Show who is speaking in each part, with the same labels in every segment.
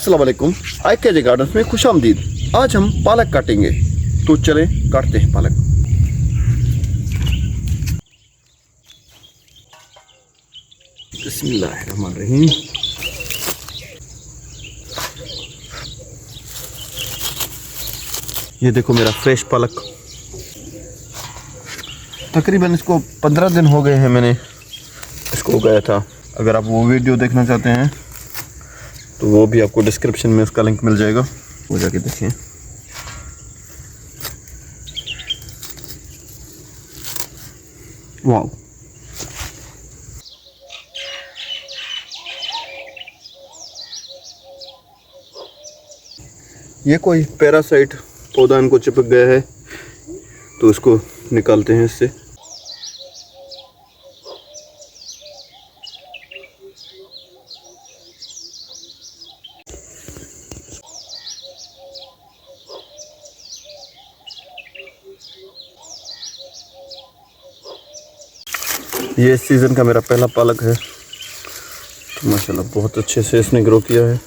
Speaker 1: अस्सलाम वालेकुम, IKJ gardens में खुशामदीद। आज हम पालक काटेंगे, तो चलें काटते हैं पालक। बिस्मिल्लाहिर्रहमानिर्रहीम। ये देखो मेरा फ्रेश पालक, तकरीबन इसको 15 दिन हो गए हैं मैंने इसको उगाया था। अगर आप वो वीडियो देखना चाहते हैं तो वो भी आपको डिस्क्रिप्शन में उसका लिंक मिल जाएगा, वो जाके देखें। वाह, ये कोई पैरासाइट पौधा इनको चिपक गया है, तो इसको निकालते हैं इससे। ये इस सीज़न का मेरा पहला पालक है, तो माशाल्लाह बहुत अच्छे से इसने ग्रो किया है।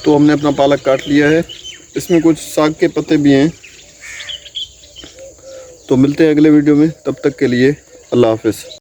Speaker 1: तो हमने अपना पालक काट लिया है, इसमें कुछ साग के पत्ते भी हैं। तो मिलते हैं अगले वीडियो में, तब तक के लिए अल्लाह हाफिज़।